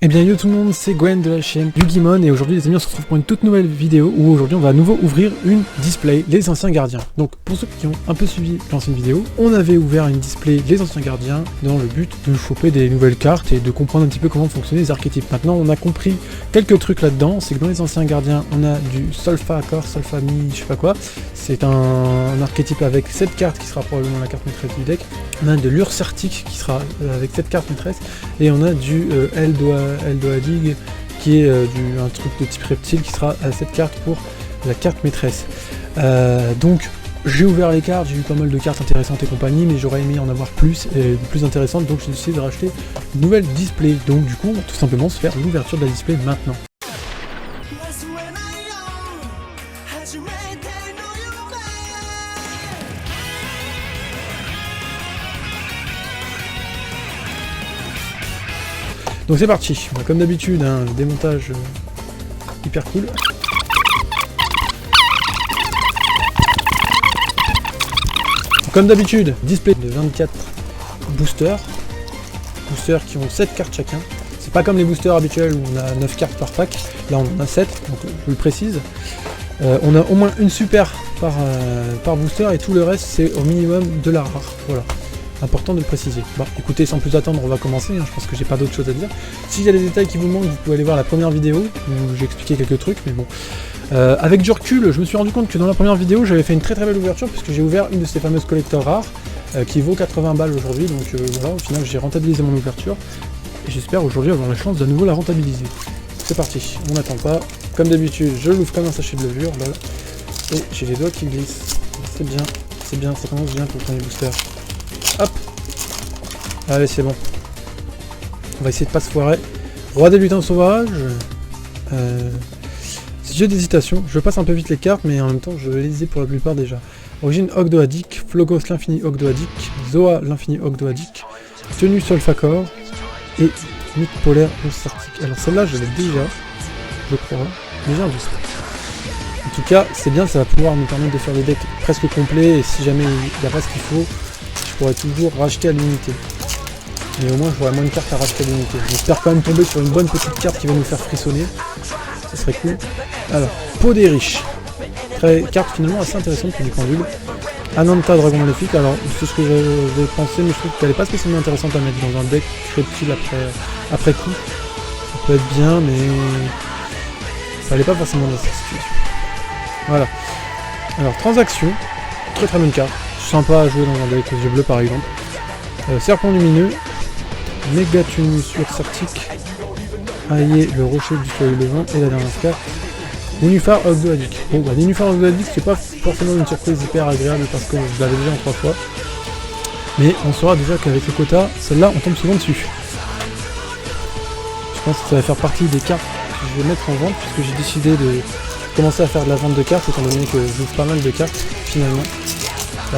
Eh bien yo tout le monde, c'est Gwen de la chaîne Yugimon et aujourd'hui les amis on se retrouve pour une toute nouvelle vidéo où aujourd'hui on va à nouveau ouvrir une display Les Anciens Gardiens. Donc pour ceux qui ont un peu suivi l'ancienne vidéo, on avait ouvert une display Les Anciens Gardiens dans le but de choper des nouvelles cartes et de comprendre un petit peu comment fonctionnaient les archétypes. Maintenant on a compris quelques trucs là-dedans, c'est que dans Les Anciens Gardiens on a du Solfakor, Solfami, je sais pas quoi, c'est un archétype avec 7 cartes qui sera probablement la carte maîtresse du deck, on a de l'Ursertic qui sera avec 7 cartes maîtresses et on a du Eldoadig qui est un truc de type reptile qui sera à cette carte pour la carte maîtresse. Donc j'ai ouvert les cartes, j'ai eu pas mal de cartes intéressantes et compagnie, mais j'aurais aimé en avoir plus et plus intéressantes, donc j'ai décidé de racheter une nouvelle display. Donc du coup, tout simplement se faire l'ouverture de la display maintenant. Donc c'est parti, comme d'habitude, un démontage hyper cool. Comme d'habitude, display de 24 boosters qui ont 7 cartes chacun. C'est pas comme les boosters habituels où on a 9 cartes par pack, là on en a 7, donc je le précise. On a au moins une super par booster et tout le reste c'est au minimum de la rare, voilà. Important de le préciser. Bon, écoutez, sans plus attendre, on va commencer, hein, je pense que j'ai pas d'autre chose à dire. S'il y a des détails qui vous manquent, vous pouvez aller voir la première vidéo, où j'ai expliqué quelques trucs, mais bon. Avec du recul, je me suis rendu compte que dans la première vidéo, j'avais fait une très belle ouverture, puisque j'ai ouvert une de ces fameuses collecteurs rares, qui vaut 80 balles aujourd'hui, donc voilà, au final j'ai rentabilisé mon ouverture, et j'espère aujourd'hui avoir la chance de nouveau la rentabiliser. C'est parti, on n'attend pas. Comme d'habitude, je l'ouvre comme un sachet de levure, là, et j'ai les doigts qui glissent. C'est bien, ça commence bien pour le premier booster. Hop. Allez, c'est bon. On va essayer de pas se foirer. Roi débutant sauvage. Jeu d'hésitation. Je passe un peu vite les cartes, mais en même temps, je les ai pour la plupart déjà. Origine Ogdoadik, Flogos l'infini Ogdoadik, Zoa l'infini Ogdoadik, Tenue Solfakor et Mythe polaire Ursertic. Alors celle-là, je l'ai déjà, je crois, déjà enregistrée. En tout cas, c'est bien, ça va pouvoir nous permettre de faire des decks presque complets, et si jamais il n'y a pas ce qu'il faut, je pourrais toujours racheter à l'unité. Mais au moins j'aurai moins de cartes à racheter à l'unité. J'espère quand même tomber sur une bonne petite carte qui va nous faire frissonner. Ça serait cool. Alors, Peau des riches. Carte finalement assez intéressante pour du pendule. Ananta Dragon Maléfique. Alors, c'est ce que j'avais pensé, mais je trouve qu'elle n'est pas spécialement intéressante à mettre dans un deck reptile après coup. Ça peut être bien, mais ça n'allait pas forcément dans cette situation. Voilà. Alors, transaction. Très bonne carte. Sympa à jouer dans un deck aux yeux bleus par exemple. Serpent lumineux, Megatunus Ursertic, Aïe le rocher du soleil levant et la dernière carte, Nénuphar Ogdoadik. Bon bah Nénuphar Ogdoadik c'est pas forcément une surprise hyper agréable parce que je l'avais déjà en 3 fois. Mais on saura déjà qu'avec le quota, celle-là on tombe souvent dessus. Je pense que ça va faire partie des cartes que je vais mettre en vente puisque j'ai décidé de commencer à faire de la vente de cartes étant donné que j'ouvre pas mal de cartes finalement.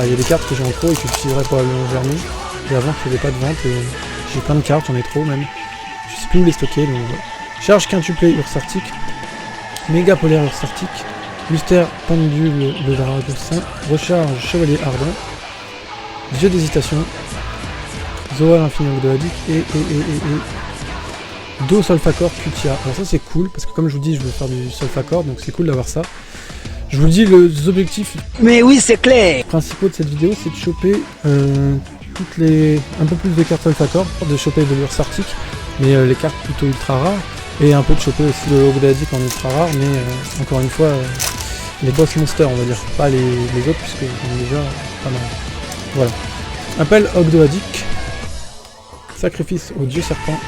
Il y a des cartes que j'ai en trop et que j'utiliserai probablement vers nous. Et avant je faisais pas de vente et j'ai plein de cartes, j'en ai trop même. Je sais plus où les stocker, donc voilà. Charge quintuplé Ursertic, Méga polaire Ursertic, Mystère pendule le Dragoussin, Recharge chevalier ardent, Dieu d'hésitation, Zoa l'infini Ogdoadik et Do Solfakor Kutia. Alors ça c'est cool parce que comme je vous dis je veux faire du Solfakor donc c'est cool d'avoir ça. Je vous dis les objectifs mais oui c'est clair principaux de cette vidéo c'est de choper un peu plus de cartes Solfakor, de choper de l'Ursertic, mais les cartes plutôt ultra rares, et un peu de choper aussi le Ogdoadik en ultra rare, mais encore une fois les boss monsters on va dire, pas les autres puisque j'en ai déjà pas mal. Voilà. Appel Ogdoadik, sacrifice au dieu serpent,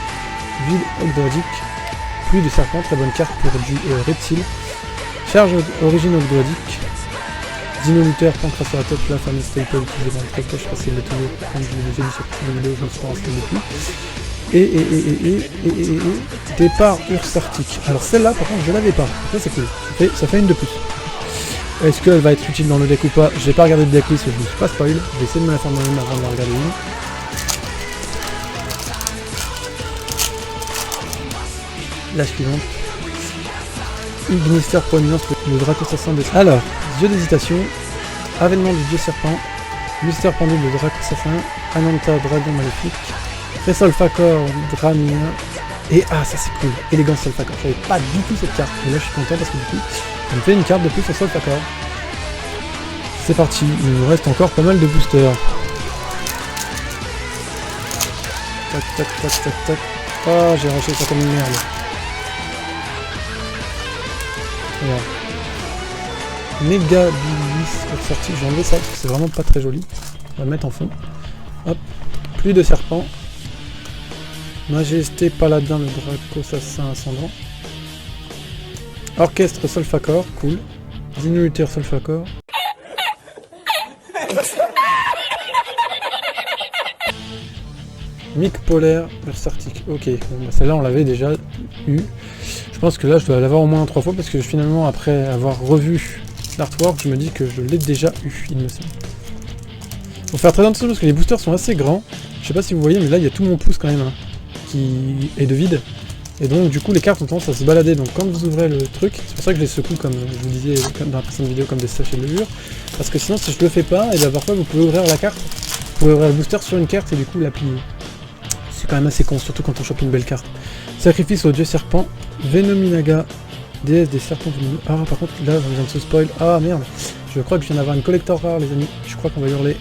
vide Ogdoadik, pluie de serpent, très bonne carte pour du reptile. Charge origine Ogdoadik, Dino-lutteur, Pancracératops, la fameuse staple qui est dans le tracteur, je sais pas si elle est toujours, comme je l'ai déjà dit sur cette vidéo, je me suis pas renseigné depuis. Départ Ursertic. Alors celle-là par contre je l'avais pas, ça c'est cool, ça fait une de plus. Est-ce qu'elle va être utile dans le deck ou pas? J'ai pas regardé le decklist, je ne me suis pas spoil, je vais essayer de me la faire moi-même avant de la regarder une. La suivante. Ignister Prominence, le Dracosassin de... Alors, Dieu d'hésitation, Avènement du Dieu Serpent, Mystère pendule de Dracosassin, Ananta Dragon Maléfique, Solfakor Dramina Et ah, ça c'est cool, élégance Solfacor. J'avais pas du tout cette carte, mais là je suis content parce que du coup, ça me fait une carte de plus sur Solfacor. C'est parti, il nous reste encore pas mal de boosters. Tac, tac, tac, tac, tac. Ah, j'ai rushé ça comme une merde. Regarde. Méga Bilis sorti, j'ai enlevé ça parce que c'est vraiment pas très joli. On va le mettre en fond. Hop, plus de serpents. Majesté Paladin, le Dracossassin ascendant. Orchestre Solfacor, cool. Dino-Luther Solfacor. Mic polaire, Ursartic. Ok, bon, bah celle-là on l'avait déjà eu. Je pense que là je dois l'avoir au moins 3 fois parce que finalement après avoir revu l'artwork, je me dis que je l'ai déjà eu, il me semble. Faut faire très attention parce que les boosters sont assez grands. Je sais pas si vous voyez, mais là il y a tout mon pouce quand même hein, qui est de vide. Et donc du coup les cartes ont tendance à se balader. Donc quand vous ouvrez le truc, c'est pour ça que je les secoue comme je vous disais dans la précédente vidéo comme des sachets de levure. Parce que sinon si je le fais pas, et bien parfois vous pouvez ouvrir la carte, vous pouvez ouvrir le booster sur une carte et du coup la plier. C'est quand même assez con, surtout quand on chope une belle carte. Sacrifice au dieu serpent, Venominaga, déesse des serpents venimeux. Ah par contre là on vient de se spoil. Ah merde, je crois que je viens d'avoir une collector rare les amis, je crois qu'on va hurler.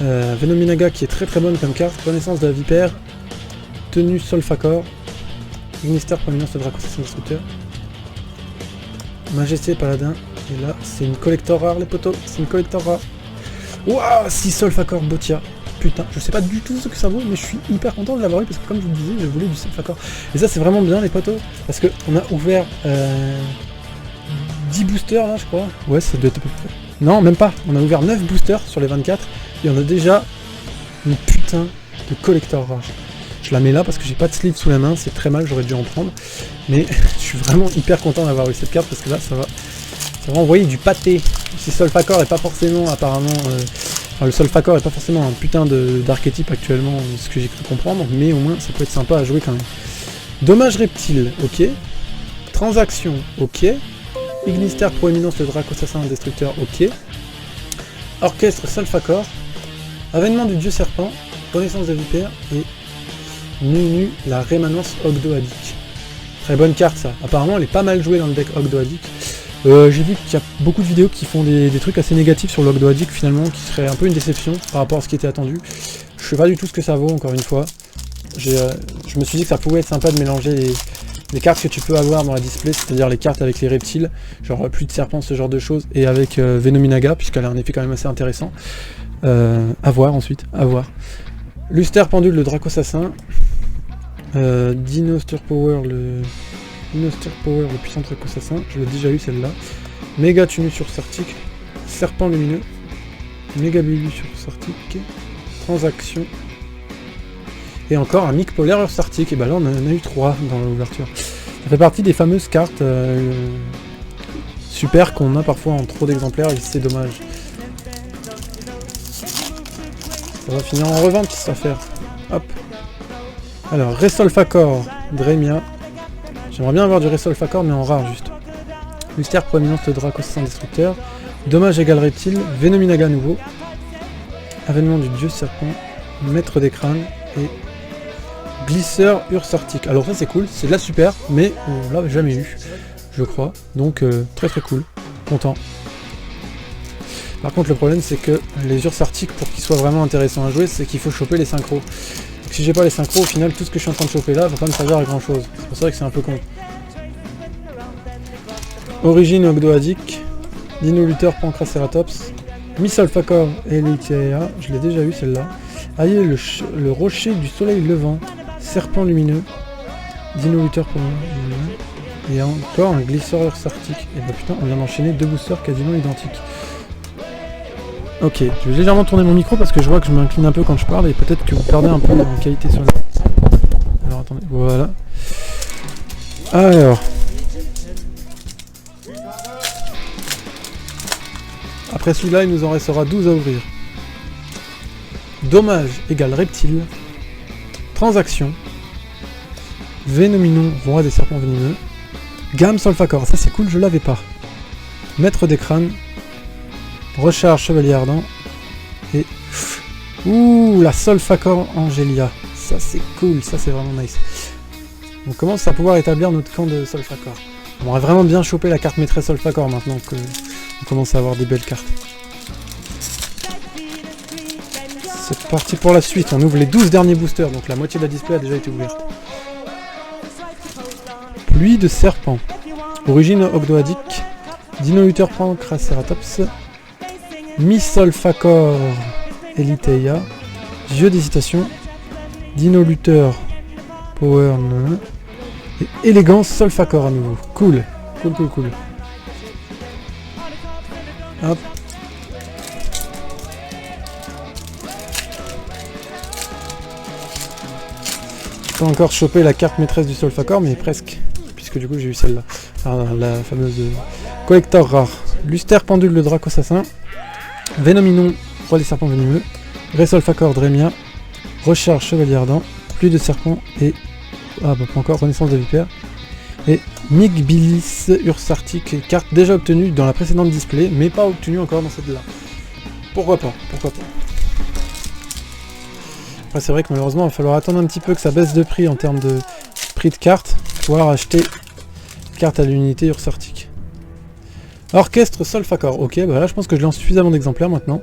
Venominaga qui est très très bonne comme carte, connaissance de la vipère, tenue Solfacor, Ignister prominence de Dracossassin destructeur, Majesté Paladin, et là c'est une collector rare les potos, c'est une collector rare. Waouh, 6 Solfacor Botia. Putain, je sais pas du tout ce que ça vaut, mais je suis hyper content de l'avoir eu parce que comme je vous le disais, je voulais du Solfacor. Et ça c'est vraiment bien les potos, parce que on a ouvert 10 boosters là je crois. Ouais, ça doit être à peu près. Non, même pas, on a ouvert 9 boosters sur les 24, et on a déjà une putain de collector rare. Je la mets là parce que j'ai pas de slide sous la main, c'est très mal, j'aurais dû en prendre. Mais je suis vraiment hyper content d'avoir eu cette carte parce que là ça va envoyer du pâté. Si Solfacor est pas forcément apparemment... enfin, le Solfacor est pas forcément un putain d'archétype actuellement, ce que j'ai cru comprendre, mais au moins ça peut être sympa à jouer quand même. Dommage reptile, ok. Transaction, ok. Ignister proéminence le Dracossassin destructeur, ok. Orchestre Solfacor. Avènement du dieu serpent, connaissance de vipère et Nunu la rémanence Ogdoadic. Très bonne carte ça. Apparemment elle est pas mal jouée dans le deck Ogdoadic. J'ai vu qu'il y a beaucoup de vidéos qui font des trucs assez négatifs sur l'Ogdoadic finalement, qui serait un peu une déception par rapport à ce qui était attendu. Je sais pas du tout ce que ça vaut encore une fois. Je me suis dit que ça pouvait être sympa de mélanger les cartes que tu peux avoir dans la display, c'est-à-dire les cartes avec les reptiles, genre plus de serpents, ce genre de choses, et avec Venominaga, puisqu'elle a un effet quand même assez intéressant. À voir ensuite, à voir. Luster Pendule, le Dracossassin. Dino Stir Power, le puissant Dracossassin. Je l'ai déjà eu celle-là. Méga Tunus sur Sartic. Serpent lumineux. Méga Bulu sur Sartic. Transaction. Et encore un Mic polaire Ursartic. Et bah là on en a eu 3 dans l'ouverture. Ça fait partie des fameuses cartes super qu'on a parfois en trop d'exemplaires et c'est dommage. Ça va finir en revente cette affaire. Hop. Alors, Resolfacor, Dremia. J'aimerais bien avoir du Resolfacor mais en rare juste. Mystère proéminence de Dracossassin destructeur. Dommage égal reptile. Venominaga nouveau. Avènement du dieu serpent. Maître des crânes. Et Glisseur Ursartic. Alors ça c'est cool, c'est de la super, mais on l'a jamais eu, je crois. Donc très très cool. Content. Par contre le problème c'est que les Ursartic, pour qu'ils soient vraiment intéressants à jouer, c'est qu'il faut choper les synchros. Donc, si j'ai pas les synchros, au final tout ce que je suis en train de choper là va pas me servir à grand chose. C'est pour ça que c'est un peu con. Origine Ogdoadic, Dino-Luther Pancraceratops, Misolfacor Elitea, je l'ai déjà eu celle-là. Aïe, le rocher du soleil levant, serpent lumineux, Dino-Luther lumineux, et encore un glisseur Ursartic. Et bah putain, on vient d'enchaîner 2 boosters quasiment identiques. Ok, je vais légèrement tourner mon micro parce que je vois que je m'incline un peu quand je parle et peut-être que vous perdez un peu en qualité sur le... Alors attendez, voilà. Alors... Après celui-là, il nous en restera 12 à ouvrir. Dommage égale reptile. Transaction. Vénominon, roi des serpents venimeux. Gamme Solfacor, ça c'est cool, je l'avais pas. Maître des crânes. Recharge chevalier ardent. Et... Ouh, la Solfacor Angelia. Ça c'est cool, ça c'est vraiment nice. On commence à pouvoir établir notre camp de Solfacor. On aurait vraiment bien chopé la carte maîtresse Solfacor maintenant qu'on commence à avoir des belles cartes. C'est parti pour la suite, on ouvre les 12 derniers boosters, donc la moitié de la display a déjà été ouverte. Pluie de serpent. Origine Ogdoadic. Dino Luther Pancraceratops. Mi-Solfacor Eliteia. Jeu d'hésitation. Dino Luther Power. Et élégance Solfacor à nouveau. Cool. Cool. Hop. Pas encore chopé la carte maîtresse du Solfacor, mais presque. Puisque du coup j'ai eu celle-là. La fameuse collector rare. Luster Pendule le Draco Assassin. Vénominon, Roi des Serpents Venimeux. Solfacor Dremia. Recharge Chevalier Ardent. Pluie de Serpent et... Ah bah pas encore, Renaissance de Vipère. Et Migbilis Ursartic, carte déjà obtenue dans la précédente display, mais pas obtenue encore dans celle-là. Pourquoi pas. Après c'est vrai que malheureusement il va falloir attendre un petit peu que ça baisse de prix en termes de prix de carte pour pouvoir acheter carte à l'unité Ursartic. Orchestre Solfacor, ok, bah là je pense que je lance suffisamment d'exemplaires maintenant.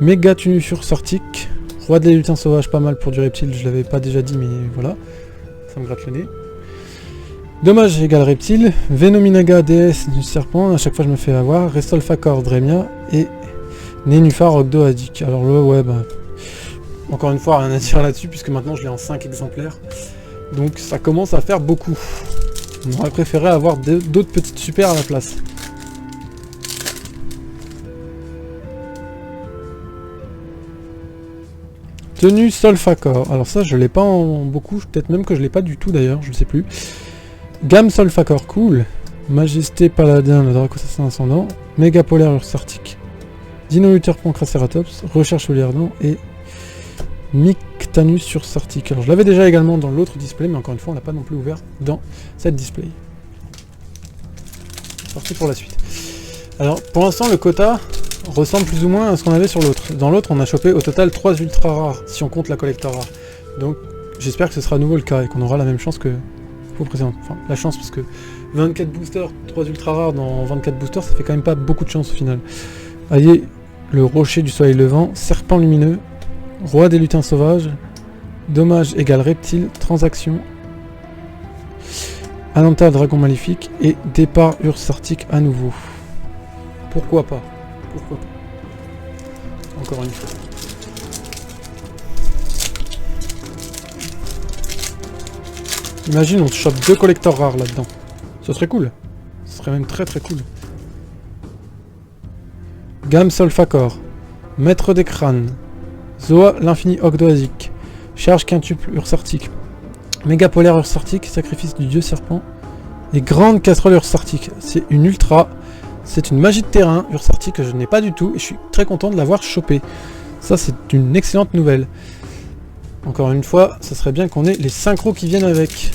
Méga Tunus Ursartic, Roi des lutins sauvages, pas mal pour du reptile, je l'avais pas déjà dit mais voilà, ça me gratte le nez. Dommage égale reptile, Venominaga déesse du serpent, à chaque fois je me fais avoir, Solfacor Dremia et Nénuphar Ogdoadic. Alors là ouais bah... Encore une fois, rien à dire là-dessus, puisque maintenant je l'ai en 5 exemplaires. Donc ça commence à faire beaucoup. On aurait préféré avoir d'autres petites super à la place. Tenue Solfacor. Alors ça, je l'ai pas en beaucoup. Peut-être même que je l'ai pas du tout d'ailleurs, je sais plus. Gamme Solfacor, cool. Majesté Paladin, le Draco Assassin Ascendant. Méga Polaire Ursartic. Dino Luther Pancraceratops. Recherche Chevalier Ardent et... Mictanus Ursartic. Alors je l'avais déjà également dans l'autre display, mais encore une fois on l'a pas non plus ouvert dans cette display. C'est parti pour la suite. Alors pour l'instant le quota ressemble plus ou moins à ce qu'on avait sur l'autre. Dans l'autre on a chopé au total 3 ultra rares, si on compte la collector rare. Donc j'espère que ce sera à nouveau le cas et qu'on aura la même chance que au précédent. Enfin la chance parce que 24 boosters, 3 ultra rares dans 24 boosters, ça fait quand même pas beaucoup de chance au final. Voyez le rocher du soleil levant, serpent lumineux, Roi des lutins sauvages, dommage égale reptile, transaction, Ananta dragon maléfique et départ Ursartic à nouveau. Pourquoi pas? Encore une fois. Imagine on se chope 2 collectors rares là-dedans. Ce serait cool. Ce serait même très cool. Gamme Solfacor, Maître des crânes. Zoa, l'infini Ogdoadic. Charge quintuple Ursartic. Méga polaire Ursartic, sacrifice du dieu serpent. Et grande casserole Ursartic. C'est une ultra. C'est une magie de terrain Ursartic que je n'ai pas du tout. Et je suis très content de l'avoir chopé. Ça, c'est une excellente nouvelle. Encore une fois, ça serait bien qu'on ait les synchros qui viennent avec.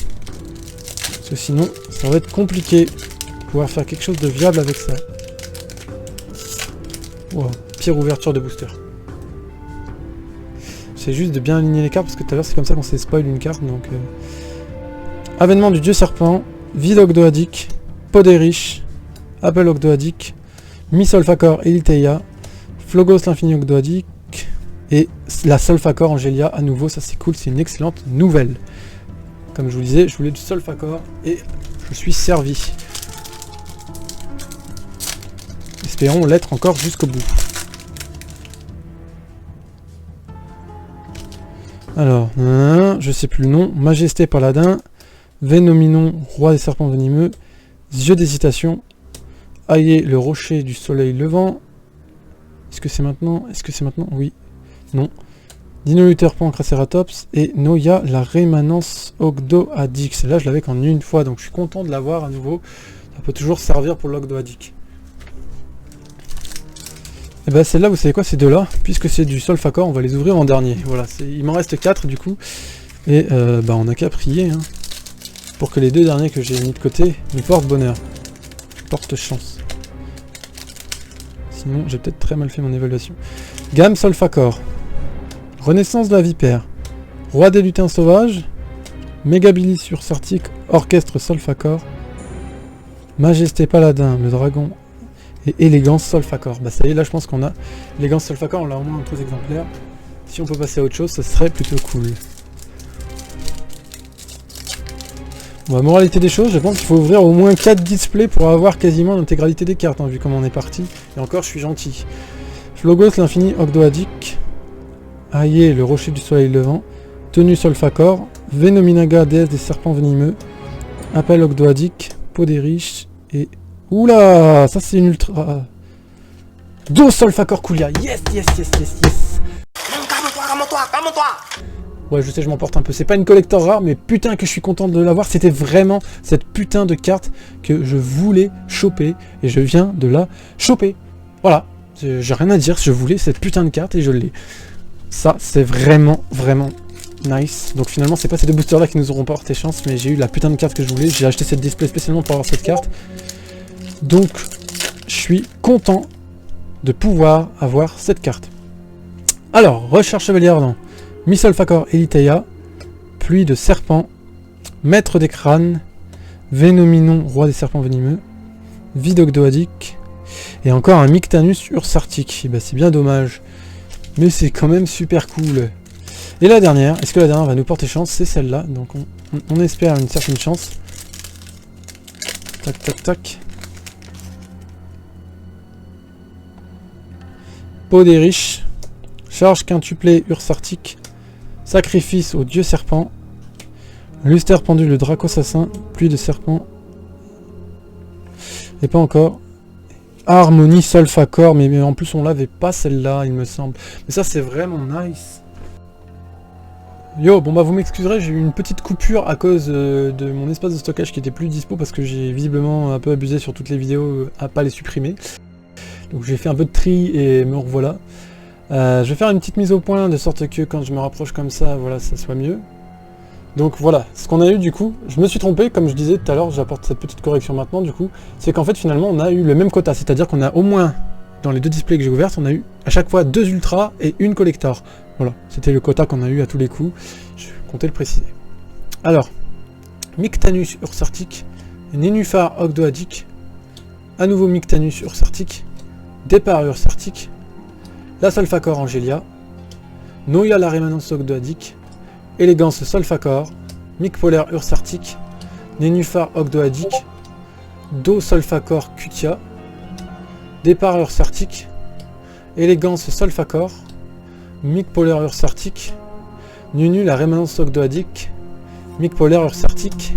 Parce que sinon, ça va être compliqué. Pouvoir faire quelque chose de viable avec ça. Wow, pire ouverture de booster. C'est juste de bien aligner les cartes parce que tout à l'heure c'est comme ça qu'on s'est spoil une carte donc... Avènement du dieu serpent, Vide Ogdoadic, Poderish, Appel Ogdoadic, Mi-Solfacor Eliteia, Flogos l'infini Ogdoadic et la Solfacor Angelia à nouveau, ça c'est cool, c'est une excellente nouvelle. Comme je vous disais, je voulais du Solfacor et je suis servi. Espérons l'être encore jusqu'au bout. Alors, je sais plus le nom. Majesté Paladin, Vénominon, Roi des Serpents Venimeux, Yeux d'hésitation, Aïe le Rocher du Soleil Levant. Est-ce que c'est maintenant? Oui. Non. Dino Luther Pancraceratops et Noya, la rémanence Ogdoadic. Celle-là, je l'avais qu'en une fois, donc je suis content de l'avoir à nouveau. Ça peut toujours servir pour l'Ogdoadic. Et bah celle-là, vous savez quoi, ces deux-là, puisque c'est du Solfacor, on va les ouvrir en dernier. Voilà, il m'en reste 4 du coup. Et bah on n'a qu'à prier, hein, pour que les 2 derniers que j'ai mis de côté nous portent bonheur. Porte chance. Sinon, j'ai peut-être très mal fait mon évaluation. Gamme Solfacor. Renaissance de la Vipère. Roi des lutins sauvages. Mégabilis Ursartic, Orchestre Solfacor, Majesté Paladin, le dragon, et Élégance Solfacor. Bah ça y est, là je pense qu'on a Élégance Solfacor, on l'a au moins en 3 exemplaires. Si on peut passer à autre chose, ce serait plutôt cool. Bon, la moralité des choses, je pense qu'il faut ouvrir au moins 4 displays pour avoir quasiment l'intégralité des cartes, hein, vu comment on est parti. Et encore, je suis gentil. Flogos, l'infini Ogdoadic, Aïe, le rocher du soleil levant, Tenue Solfacor, Venominaga, déesse des serpents venimeux, Appel Ogdoadic, Peau des riches, et... Oula, ça c'est une ultra... Do Solfacor Kulia, yes, yes, yes, yes, yes. Calme-toi. Ouais, je sais, je m'emporte un peu. C'est pas une collector rare, mais putain que je suis content de l'avoir. C'était vraiment cette putain de carte que je voulais choper. Et je viens de la choper. Voilà. J'ai rien à dire. Je voulais cette putain de carte et je l'ai. Ça, c'est vraiment, vraiment nice. Donc finalement, c'est pas ces deux boosters-là qui nous auront porté chance, mais j'ai eu la putain de carte que je voulais. J'ai acheté cette display spécialement pour avoir cette carte. Donc, je suis content de pouvoir avoir cette carte. Alors, recherche chevalier ardent. Misolfacor Eliteia, Pluie de serpents, Maître des crânes, Vénominon, roi des serpents venimeux, Vidogdoadic, et encore un Mictanus Ursartic. Bah, c'est bien dommage, mais c'est quand même super cool. Et la dernière, est-ce que la dernière va nous porter chance? C'est celle-là, donc on espère une certaine chance. Tac, tac, tac. Peau des riches, charge quintuplée Ursartic, sacrifice au dieu serpent, Luster pendule le draco assassin, pluie de serpent, et pas encore, Harmonie Solfacor, mais en plus on l'avait pas celle-là il me semble, mais ça c'est vraiment nice. Yo, bon bah vous m'excuserez, j'ai eu une petite coupure à cause de mon espace de stockage qui était plus dispo parce que j'ai visiblement un peu abusé sur toutes les vidéos à pas les supprimer. Donc j'ai fait un peu de tri et me revoilà. Je vais faire une petite mise au point de sorte que quand je me rapproche comme ça, voilà, ça soit mieux. Donc voilà, ce qu'on a eu du coup, je me suis trompé, comme je disais tout à l'heure, j'apporte cette petite correction maintenant du coup, c'est qu'en fait finalement on a eu le même quota, c'est-à-dire qu'on a au moins, dans les deux displays que j'ai ouverts, on a eu à chaque fois 2 ultras et une collector. Voilà, c'était le quota qu'on a eu à tous les coups, je comptais le préciser. Alors, Mictanus Ursartic, Nénuphar Ogdoadic, à nouveau Mictanus Ursartic, Départ Ursartic, la Solfacor Angelia, Noya la rémanence Ogdoadic, Élégance Solfacor, Mic polaire Ursartic, Nénuphar Ogdoadic, Do Solfacor Cutia, Départ Ursartic, Élégance Solfacor, Mic polaire Ursartic, Nunu la rémanence Ogdoadic, Mic polaire Ursartic,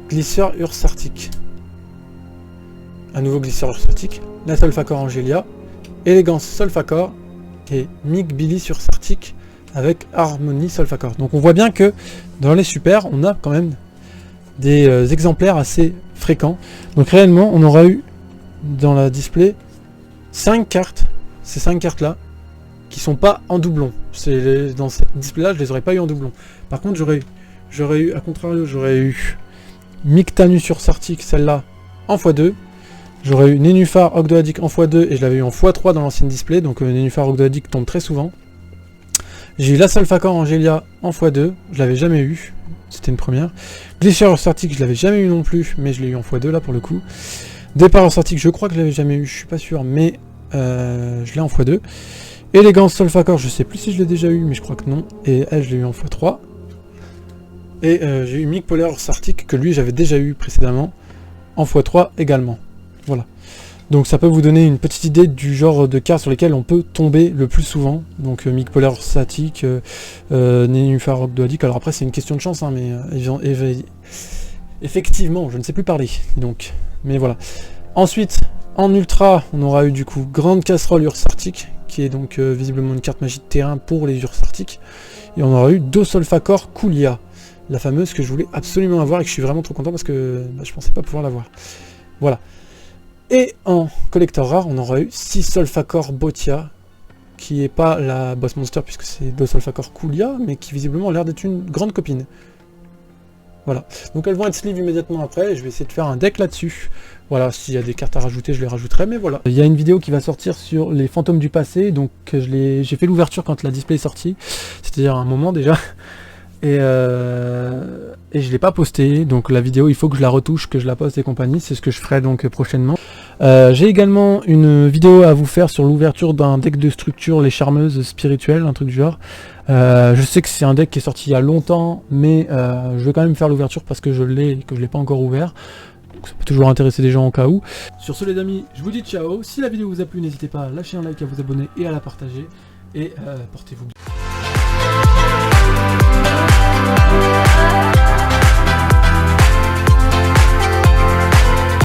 Glisseur Ursartic. Un nouveau Glisseur Ursartic, la Solfacor Angelia, Élégance Solfacor et Micbilis Ursartic avec Harmonie Solfacor. Donc on voit bien que dans les super, on a quand même des exemplaires assez fréquents. Donc réellement, on aura eu dans la display 5 cartes, ces 5 cartes-là, qui sont pas en doublon. Dans cette display-là, je les aurais pas eu en doublon. Par contre, j'aurais eu, à contrario, j'aurais eu Mictanus Ursartic, celle-là, en x2. J'aurais eu Nénuphar Ogdoadic en x2 et je l'avais eu en x3 dans l'ancienne display, donc Nénuphar Ogdoadic tombe très souvent. J'ai eu la Solfacor Angelia en x2, je l'avais jamais eu, c'était une première. Glisseur Ursartic, je l'avais jamais eu non plus, mais je l'ai eu en x2 là pour le coup. Départ Ursartic, je crois que je l'avais jamais eu, je suis pas sûr, mais je l'ai en x2. Élégance Solfacor, je sais plus si je l'ai déjà eu, mais je crois que non, et elle je l'ai eu en x3. Et j'ai eu Mic polaire Ursartic, que lui j'avais déjà eu précédemment, en x3 également. Voilà. Donc ça peut vous donner une petite idée du genre de cartes sur lesquelles on peut tomber le plus souvent. Donc Mic polaire Ursartic, Nénuphar Ogdoadic. Alors après c'est une question de chance, hein, mais effectivement, je ne sais plus parler. Donc, mais voilà. Ensuite, en ultra, on aura eu du coup Grande Casserole Ursartic, qui est donc visiblement une carte magie de terrain pour les Ursartic. Et on aura eu Do Solfacor Kulia, la fameuse que je voulais absolument avoir et que je suis vraiment trop content parce que je pensais pas pouvoir l'avoir. Voilà. Et en collector rare, on aura eu 6 Solfacor Botia, qui est pas la boss monster puisque c'est Do Solfacor Kulia, mais qui visiblement a l'air d'être une grande copine. Voilà. Donc elles vont être sleeve immédiatement après, et je vais essayer de faire un deck là-dessus. Voilà, s'il y a des cartes à rajouter, je les rajouterai, mais voilà. Il y a une vidéo qui va sortir sur les fantômes du passé, donc j'ai fait l'ouverture quand la display est sortie, c'est-à-dire un moment déjà. et je l'ai pas posté, donc la vidéo il faut que je la retouche, que je la poste et compagnie, c'est ce que je ferai donc prochainement. J'ai également une vidéo à vous faire sur l'ouverture d'un deck de structure, les charmeuses spirituelles, un truc du genre. Je sais que c'est un deck qui est sorti il y a longtemps, mais je vais quand même faire l'ouverture parce que je l'ai et que je l'ai pas encore ouvert. Donc ça peut toujours intéresser des gens au cas où. Sur ce les amis, je vous dis ciao. Si la vidéo vous a plu, n'hésitez pas à lâcher un like, à vous abonner et à la partager. Et portez-vous bien.